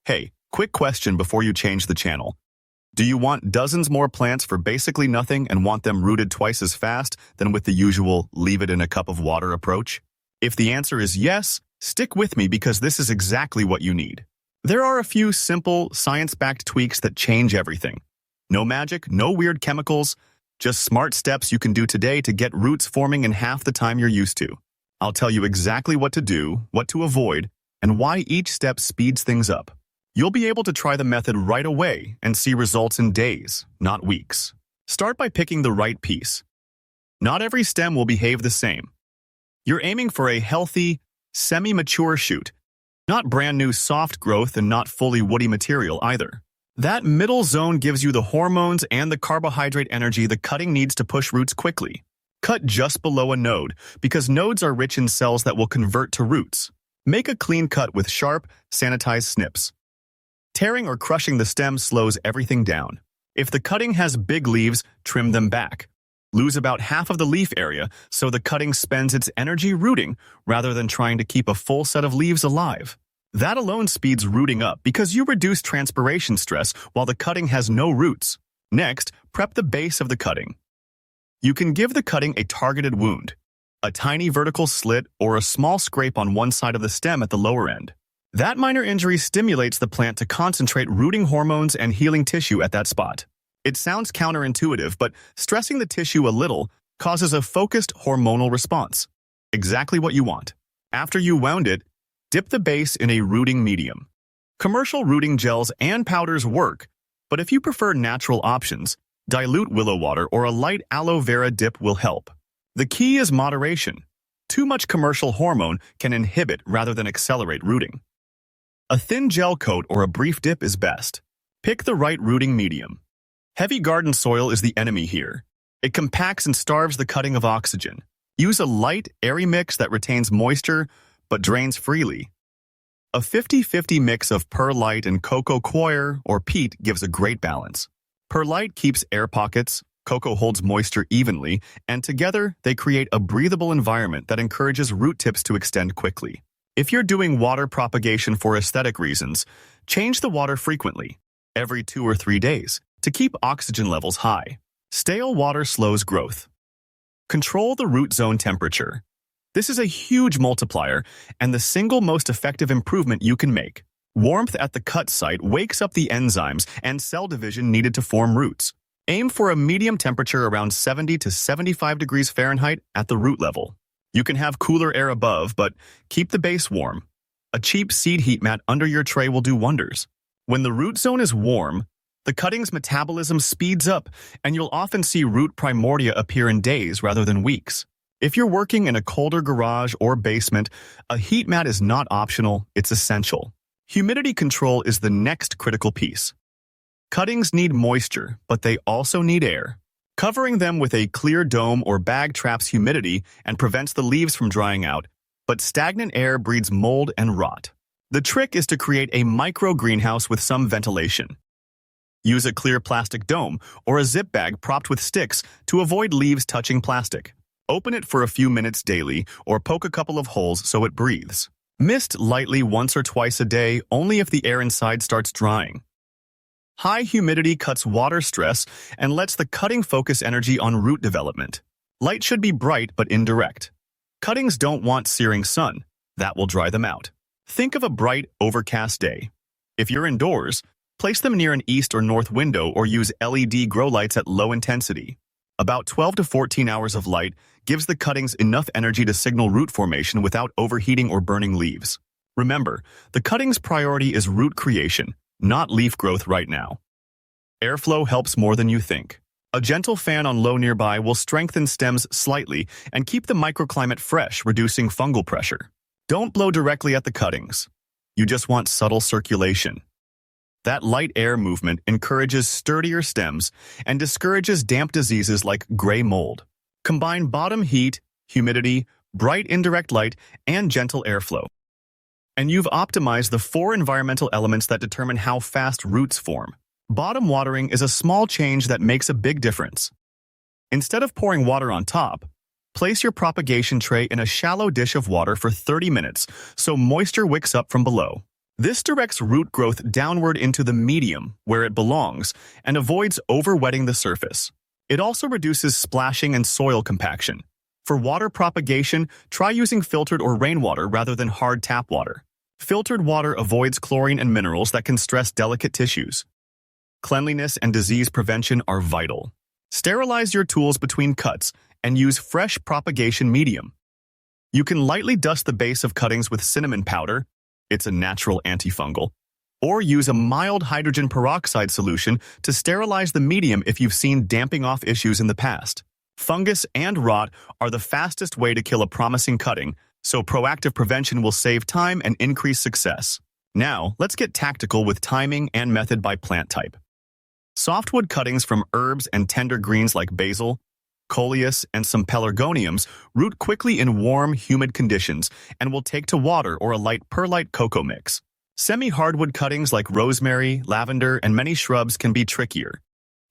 Hey, quick question before you change the channel. Do you want dozens more plants for basically nothing and want them rooted twice as fast than with the usual leave it in a cup of water approach? If the answer is yes, stick with me because this is exactly what you need. There are a few simple, science-backed tweaks that change everything. No magic, no weird chemicals, just smart steps you can do today to get roots forming in half the time you're used to. I'll tell you exactly what to do, what to avoid, and why each step speeds things up. You'll be able to try the method right away and see results in days, not weeks. Start by picking the right piece. Not every stem will behave the same. You're aiming for a healthy, semi-mature shoot, not brand new soft growth and not fully woody material either. That middle zone gives you the hormones and the carbohydrate energy the cutting needs to push roots quickly. Cut just below a node because nodes are rich in cells that will convert to roots. Make a clean cut with sharp, sanitized snips. Tearing or crushing the stem slows everything down. If the cutting has big leaves, trim them back. Lose about half of the leaf area so the cutting spends its energy rooting rather than trying to keep a full set of leaves alive. That alone speeds rooting up because you reduce transpiration stress while the cutting has no roots. Next, prep the base of the cutting. You can give the cutting a targeted wound, a tiny vertical slit or a small scrape on one side of the stem at the lower end. That minor injury stimulates the plant to concentrate rooting hormones and healing tissue at that spot. It sounds counterintuitive, but stressing the tissue a little causes a focused hormonal response. Exactly what you want. After you wound it, dip the base in a rooting medium. Commercial rooting gels and powders work, but if you prefer natural options, dilute willow water or a light aloe vera dip will help. The key is moderation. Too much commercial hormone can inhibit rather than accelerate rooting. A thin gel coat or a brief dip is best. Pick the right rooting medium. Heavy garden soil is the enemy here. It compacts and starves the cutting of oxygen. Use a light, airy mix that retains moisture but drains freely. A 50-50 mix of perlite and cocoa coir or peat gives a great balance. Perlite keeps air pockets, cocoa holds moisture evenly, and together they create a breathable environment that encourages root tips to extend quickly. If you're doing water propagation for aesthetic reasons, change the water frequently, every 2 or 3 days, to keep oxygen levels high. Stale water slows growth. Control the root zone temperature. This is a huge multiplier and the single most effective improvement you can make. Warmth at the cut site wakes up the enzymes and cell division needed to form roots. Aim for a medium temperature around 70 to 75 degrees Fahrenheit at the root level. You can have cooler air above, but keep the base warm. A cheap seed heat mat under your tray will do wonders. When the root zone is warm, the cutting's metabolism speeds up, and you'll often see root primordia appear in days rather than weeks. If you're working in a colder garage or basement, a heat mat is not optional, it's essential. Humidity control is the next critical piece. Cuttings need moisture, but they also need air. Covering them with a clear dome or bag traps humidity and prevents the leaves from drying out, but stagnant air breeds mold and rot. The trick is to create a micro-greenhouse with some ventilation. Use a clear plastic dome or a zip bag propped with sticks to avoid leaves touching plastic. Open it for a few minutes daily or poke a couple of holes so it breathes. Mist lightly once or twice a day only if the air inside starts drying. High humidity cuts water stress and lets the cutting focus energy on root development. Light should be bright but indirect. Cuttings don't want searing sun. That will dry them out. Think of a bright, overcast day. If you're indoors, place them near an east or north window or use LED grow lights at low intensity. About 12 to 14 hours of light gives the cuttings enough energy to signal root formation without overheating or burning leaves. Remember, the cutting's priority is root creation, not leaf growth right now. Airflow helps more than you think. A gentle fan on low nearby will strengthen stems slightly and keep the microclimate fresh, reducing fungal pressure. Don't blow directly at the cuttings. You just want subtle circulation. That light air movement encourages sturdier stems and discourages damp diseases like gray mold. Combine bottom heat, humidity, bright indirect light, and gentle airflow. And you've optimized the 4 environmental elements that determine how fast roots form. Bottom watering is a small change that makes a big difference. Instead of pouring water on top, place your propagation tray in a shallow dish of water for 30 minutes so moisture wicks up from below. This directs root growth downward into the medium, where it belongs, and avoids overwetting the surface. It also reduces splashing and soil compaction. For water propagation, try using filtered or rainwater rather than hard tap water. Filtered water avoids chlorine and minerals that can stress delicate tissues. Cleanliness and disease prevention are vital. Sterilize your tools between cuts and use fresh propagation medium. You can lightly dust the base of cuttings with cinnamon powder, it's a natural antifungal, or use a mild hydrogen peroxide solution to sterilize the medium if you've seen damping off issues in the past. Fungus and rot are the fastest way to kill a promising cutting, so proactive prevention will save time and increase success. Now, let's get tactical with timing and method by plant type. Softwood cuttings from herbs and tender greens like basil, coleus, and some pelargoniums root quickly in warm, humid conditions and will take to water or a light perlite cocoa mix. Semi-hardwood cuttings like rosemary, lavender, and many shrubs can be trickier.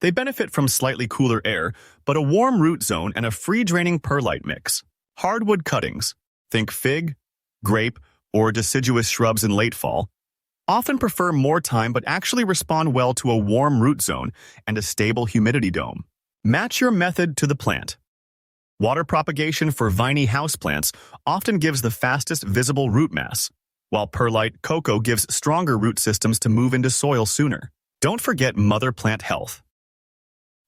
They benefit from slightly cooler air, but a warm root zone and a free-draining perlite mix. Hardwood cuttings, think fig, grape, or deciduous shrubs in late fall, often prefer more time but actually respond well to a warm root zone and a stable humidity dome. Match your method to the plant. Water propagation for viney houseplants often gives the fastest visible root mass, while perlite cocoa gives stronger root systems to move into soil sooner. Don't forget mother plant health.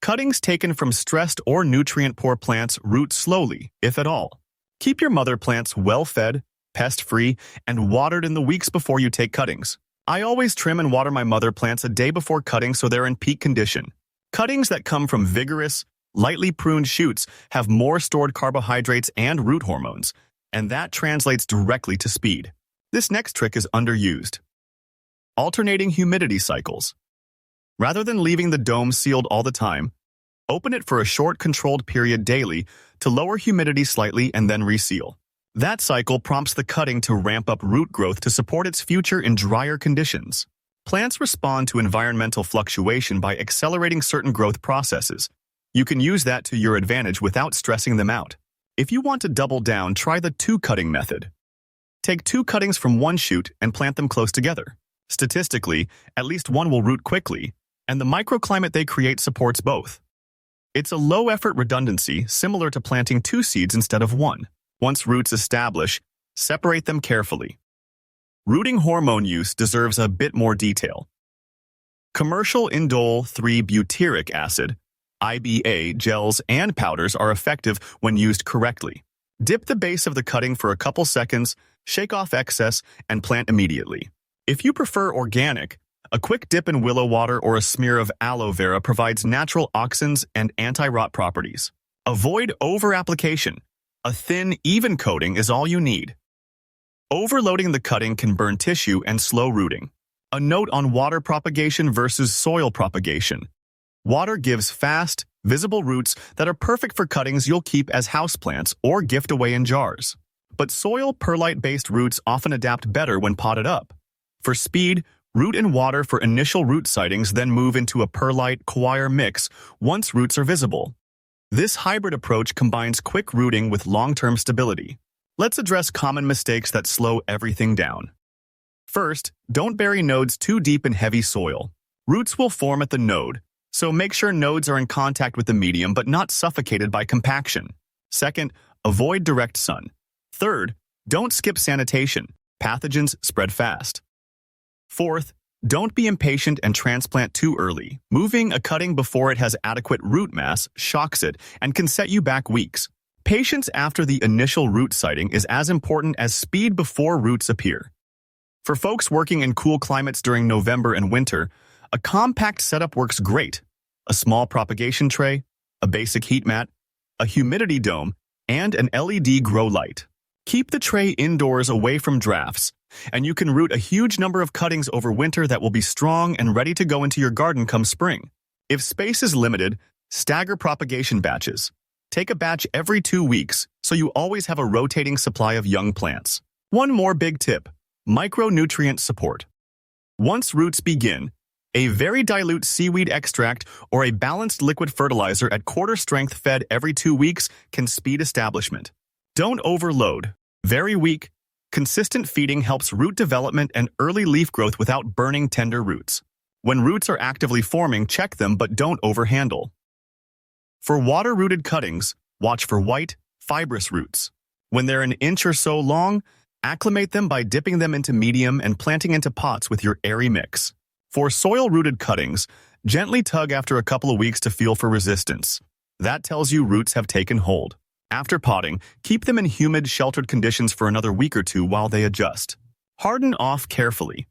Cuttings taken from stressed or nutrient-poor plants root slowly, if at all. Keep your mother plants well-fed, pest-free, and watered in the weeks before you take cuttings. I always trim and water my mother plants a day before cutting so they're in peak condition. Cuttings that come from vigorous, lightly pruned shoots have more stored carbohydrates and root hormones, and that translates directly to speed. This next trick is underused. Alternating humidity cycles. Rather than leaving the dome sealed all the time, open it for a short controlled period daily to lower humidity slightly and then reseal. That cycle prompts the cutting to ramp up root growth to support its future in drier conditions. Plants respond to environmental fluctuation by accelerating certain growth processes. You can use that to your advantage without stressing them out. If you want to double down, try the two-cutting method. Take 2 cuttings from one shoot and plant them close together. Statistically, at least one will root quickly, and the microclimate they create supports both. It's a low-effort redundancy similar to planting 2 seeds instead of 1. Once roots establish, separate them carefully. Rooting hormone use deserves a bit more detail. Commercial indole 3-butyric acid, IBA, gels and powders are effective when used correctly. Dip the base of the cutting for a couple seconds, shake off excess, and plant immediately. If you prefer organic, a quick dip in willow water or a smear of aloe vera provides natural oxins and anti-rot properties. Avoid over-application. A thin, even coating is all you need. Overloading the cutting can burn tissue and slow rooting. A note on water propagation versus soil propagation. Water gives fast, visible roots that are perfect for cuttings you'll keep as houseplants or gift away in jars. But soil perlite-based roots often adapt better when potted up. For speed, root in water for initial root sightings, then move into a perlite coir mix once roots are visible. This hybrid approach combines quick rooting with long-term stability. Let's address common mistakes that slow everything down. First, don't bury nodes too deep in heavy soil. Roots will form at the node, so make sure nodes are in contact with the medium but not suffocated by compaction. Second, avoid direct sun. Third, don't skip sanitation. Pathogens spread fast. Fourth, don't be impatient and transplant too early. Moving a cutting before it has adequate root mass shocks it and can set you back weeks. Patience after the initial root sighting is as important as speed before roots appear. For folks working in cool climates during November and winter, a compact setup works great. A small propagation tray, a basic heat mat, a humidity dome, and an LED grow light. Keep the tray indoors away from drafts, and you can root a huge number of cuttings over winter that will be strong and ready to go into your garden come spring. If space is limited, stagger propagation batches. Take a batch every 2 weeks, so you always have a rotating supply of young plants. One more big tip: micronutrient support. Once roots begin, a very dilute seaweed extract or a balanced liquid fertilizer at quarter strength fed every 2 weeks can speed establishment. Don't overload. Very weak, Consistent feeding helps root development and early leaf growth without burning tender roots. When roots are actively forming, check them but don't overhandle. For water-rooted cuttings, watch for white, fibrous roots. When they're an inch or so long, acclimate them by dipping them into medium and planting into pots with your airy mix. For soil-rooted cuttings, gently tug after a couple of weeks to feel for resistance. That tells you roots have taken hold. After potting, keep them in humid, sheltered conditions for another week or two while they adjust. Harden off carefully.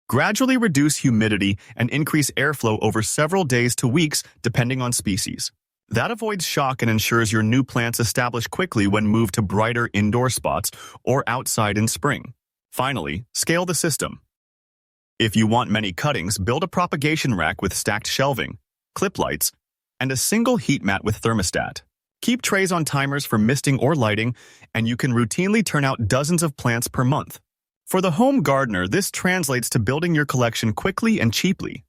Gradually reduce humidity and increase airflow over several days to weeks depending on species. That avoids shock and ensures your new plants establish quickly when moved to brighter indoor spots or outside in spring. Finally, scale the system. If you want many cuttings, build a propagation rack with stacked shelving, clip lights, and a single heat mat with thermostat. Keep trays on timers for misting or lighting, and you can routinely turn out dozens of plants per month. For the home gardener, this translates to building your collection quickly and cheaply.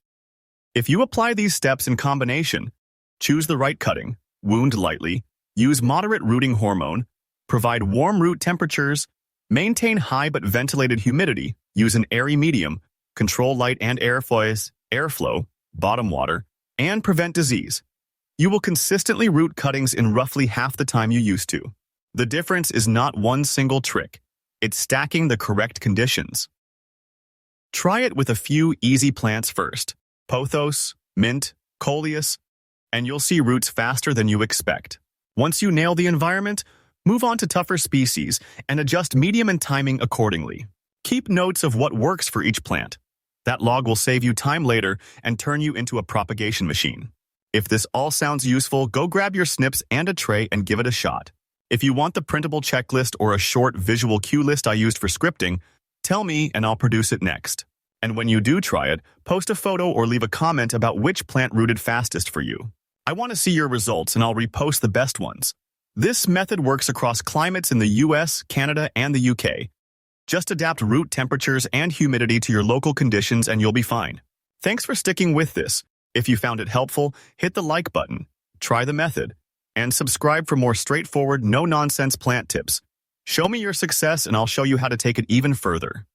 If you apply these steps in combination, choose the right cutting, wound lightly, use moderate rooting hormone, provide warm root temperatures, maintain high but ventilated humidity, use an airy medium, control light and airflow, bottom water, and prevent disease, you will consistently root cuttings in roughly half the time you used to. The difference is not one single trick. It's stacking the correct conditions. Try it with a few easy plants first. Pothos, mint, coleus, and you'll see roots faster than you expect. Once you nail the environment, move on to tougher species and adjust medium and timing accordingly. Keep notes of what works for each plant. That log will save you time later and turn you into a propagation machine. If this all sounds useful, go grab your snips and a tray and give it a shot. If you want the printable checklist or a short visual cue list I used for scripting, tell me and I'll produce it next. And when you do try it, post a photo or leave a comment about which plant rooted fastest for you. I want to see your results and I'll repost the best ones. This method works across climates in the US, Canada, and the UK. Just adapt root temperatures and humidity to your local conditions and you'll be fine. Thanks for sticking with this. If you found it helpful, hit the like button, try the method, and subscribe for more straightforward, no-nonsense plant tips. Show me your success and I'll show you how to take it even further.